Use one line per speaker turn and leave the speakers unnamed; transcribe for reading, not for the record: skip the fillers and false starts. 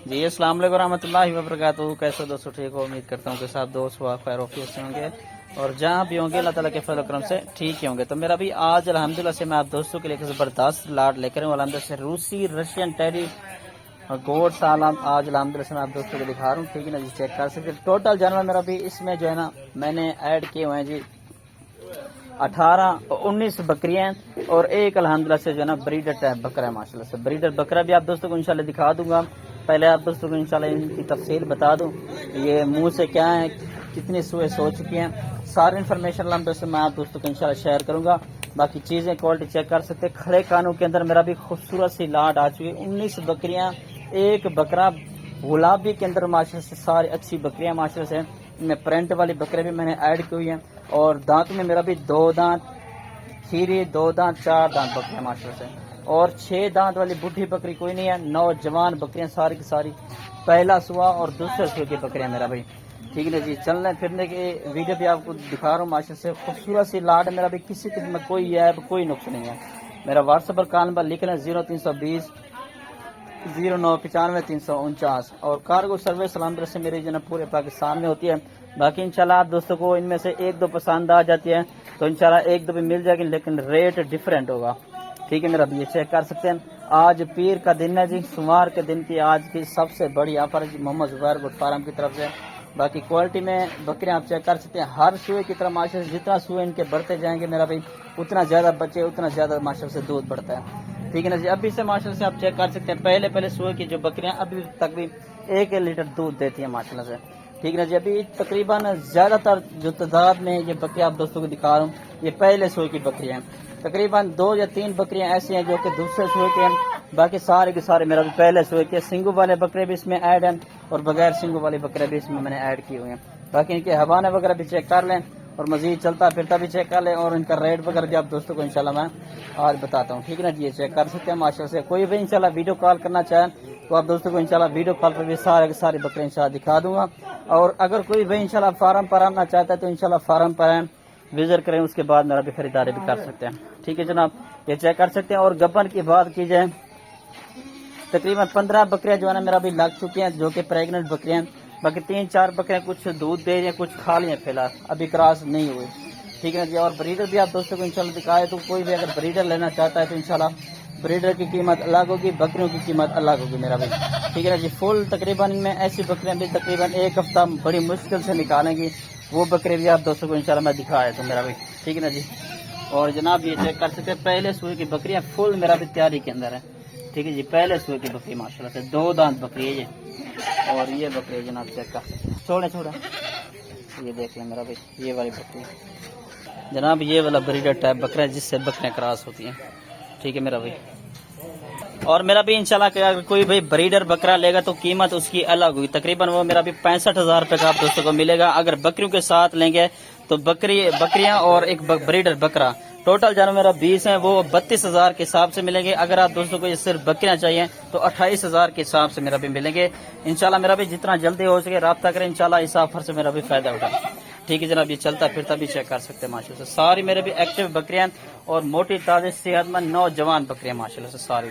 جی السلام علیکم ورحمۃ اللہ وبرکاتہ. کیسے دوستوں ٹھیک ہو؟ امید کرتا ہوں کہ سب دوست خیر وفیت سے ہوں گے اور جہاں بھی ہوں گے اللہ تعالیٰ کے فضل و کرم سے ٹھیک ہی ہوں گے. تو میرا بھی آج الحمدللہ سے میں آپ دوستوں کے لیے ایک زبردست لاٹ لے کر ہوں الحمدللہ سے روسی رشین ٹیری گوڈ سالم. آج الحمدللہ سے میں آپ دوستوں کو دکھا رہا ہوں. ٹھیک ہے نا جی, چیک کر سکتے. ٹوٹل جانور میرا بھی اس میں جو ہے نا میں نے ایڈ کیے ہوئے ہیں جی 19 بکریاں اور ایک الحمدللہ سے جو ہے نا بریڈر ٹائپ بکرا ہے ماشاءاللہ سے. بریڈر بکرا بھی آپ دوستوں کو انشاءاللہ دکھا دوں گا. پہلے آپ دوستوں کو انشاءاللہ ان کی تفصیل بتا دوں, یہ منہ سے کیا ہے, کتنی سوئے سو چکی ہیں, ساری انفارمیشن الحمدللہ سے میں آپ دوستوں کو انشاءاللہ شیئر کروں گا. باقی چیزیں کوالٹی چیک کر سکتے. کھڑے کانوں کے اندر میرا بھی خوبصورت سی لاٹ آ چکی ہے. 19 بکریاں, ایک بکرا گلابی کے اندر ماشاءاللہ سے ساری اچھی بکریاں ماشاءاللہ سے. ان میں پرنٹ والی بکرے بھی میں نے ایڈ کی ہوئی ہیں اور دانت میں میرا بھی 2 دانت کھیری, 2 دانت 4 دانت بکریاں ماشاءاللہ سے. اور 6 دانت والی بڈھی بکری کوئی نہیں ہے. نوجوان بکریاں ساری کی ساری پہلا سوا اور دوسرے سوے کی بکریاں میرا بھائی. ٹھیک ہے نا جی, چلنے پھرنے کی ویڈیو بھی آپ کو دکھا رہا ہوں ماشاءاللہ سے. خوبصورت سی لاٹ میرا بھی, کسی قسم میں کوئی ایپ کوئی نقص نہیں ہے. میرا واٹس ایپ پر کال نمبر لکھ لیں 0320 0995 349 اور کارگو سروس الحمدللہ سے میری جو ہے پورے پاکستان میں ہوتی ہے. باقی انشاءاللہ آپ دوستوں کو ان میں سے 1-2 پسند آ جاتی ہے تو انشاءاللہ 1-2 بھی مل جائے گی, لیکن ریٹ ڈیفرنٹ ہوگا. ٹھیک ہے میرا بھی, یہ چیک کر سکتے ہیں. آج پیر کا دن ہے جی, سوموار کے دن کی آج کی سب سے بڑی آفر ہے جی محمد زبیر گوٹ فارم کی طرف سے. باقی کوالٹی میں بکریاں آپ چیک کر سکتے ہیں. ہر سوئے کی طرح ماشاءاللہ جتنا سوئے ان کے بڑھتے جائیں گے میرا بھائی اتنا زیادہ بچے اتنا زیادہ ماشاءاللہ سے دودھ بڑھتا ہے. ٹھیک ہے نا جی, ابھی سے ماشاءاللہ سے آپ چیک کر سکتے ہیں. پہلے سوئے کی جو بکریاں ابھی تک بھی 1 لیٹر دودھ دیتی ہیں ماشاءاللہ سے. ٹھیک ہے نا جی, ابھی تقریباً زیادہ تر جو تعداد میں یہ بکریاں آپ دوستوں کو دکھا رہا ہوں یہ پہلے سوئے کی بکریاں ہیں. تقریباً 2 یا 3 بکریاں ایسی ہیں جو کہ دوسرے سوئے کے ہیں. باقی سارے کے سارے میرا بھی پہلے سوئے کے. سنگو والے بکرے بھی اس میں ایڈ ہیں اور بغیر سنگو والے بکرے بھی اس میں نے ایڈ کیے ہوئے ہیں. باقی ان کے حوالے وغیرہ بھی چیک کر لیں اور مزید چلتا پھرتا بھی چیک کر لیں اور ان کا ریٹ وغیرہ بھی آپ دوستوں کو انشاءاللہ میں آج بتاتا ہوں. ٹھیک ہے نا جی, یہ چیک کر سکتے ہیں ماشاءاللہ سے. کوئی بھی انشاءاللہ ویڈیو کال کرنا چاہیں تو آپ دوستوں کو انشاءاللہ ویڈیو کال پر بھی سارے کے سارے بکرے انشاءاللہ دکھا دوں گا. اور اگر کوئی بھی انشاءاللہ فارم پر آنا چاہتا ہے تو انشاءاللہ فارم پر آئیں, وزٹ کریں, اس کے بعد میرا بھی خریداری بھی کر سکتے ہیں. ٹھیک ہے جناب, یہ چیک کر سکتے ہیں. اور گبن کی بات کی جائے تقریباً 15 بکریاں جو ہے نا میرا بھی لگ چکی ہیں جو کہ پریگننٹ بکریاں. باقی 3-4 بکریاں کچھ دودھ دے رہی ہیں, کچھ کھا لی ہیں, فی الحال ابھی کراس نہیں ہوئی. ٹھیک ہے جی, اور بریڈر بھی آپ دوستوں کو انشاءاللہ دکھائے تو کوئی بھی اگر بریڈر لینا چاہتا ہے تو انشاءاللہ بریڈر کی قیمت الگ ہوگی, بکریوں کی قیمت الگ ہوگی میرا بھائی. ٹھیک ہے نا جی, فل تقریباً میں ایسی بکریاں بھی تقریباً 1 ہفتہ بڑی مشکل سے نکالیں گی, وہ بکرے بھی آپ دوستوں کو انشاءاللہ میں دکھایا تو میرا بھائی. ٹھیک ہے نا جی, اور جناب یہ چیک کر سکتے ہیں پہلے سوئے کی بکریاں فل میرا بھی تیاری کے اندر ہے. ٹھیک ہے جی, پہلے سوئے کی بکری ماشاءاللہ سے 2 دانت بکری ہے یہ. اور یہ بکری جناب چیک کر سکتے ہیں, چھوڑے یہ دیکھ لیں میرا بھائی, یہ والی بکری جناب, یہ والا بریڈر ٹائپ بکرا ہے جس سے بکریاں کراس ہوتی ہیں. ٹھیک ہے میرا بھائی, اور میرا بھی انشاءاللہ کہ اگر کوئی بھائی بریڈر بکرا لے گا تو قیمت اس کی الگ ہوگی. تقریباً وہ میرا بھی 65,000 روپے کا آپ دوستوں کو ملے گا. اگر بکریوں کے ساتھ لیں گے تو بکریاں اور ایک بریڈر بکرا ٹوٹل جانور میرا 20 ہیں, وہ 32,000 کے حساب سے ملیں گے. اگر آپ دوستوں کو یہ صرف بکریاں چاہیے تو 28,000 کے حساب سے میرا بھی ملیں گے. انشاءاللہ میرا بھی جتنا جلدی ہو سکے رابطہ کریں, انشاءاللہ اس آفر سے میرا بھی فائدہ اٹھائیں. ٹھیک ہے جناب, یہ چلتا پھرتا بھی چیک کر سکتے ہیں ماشاءاللہ سے. ساری میرے بھی ایکٹیو بکریاں اور موٹی تازی صحت مند نوجوان بکریاں ماشاءاللہ سے ساری.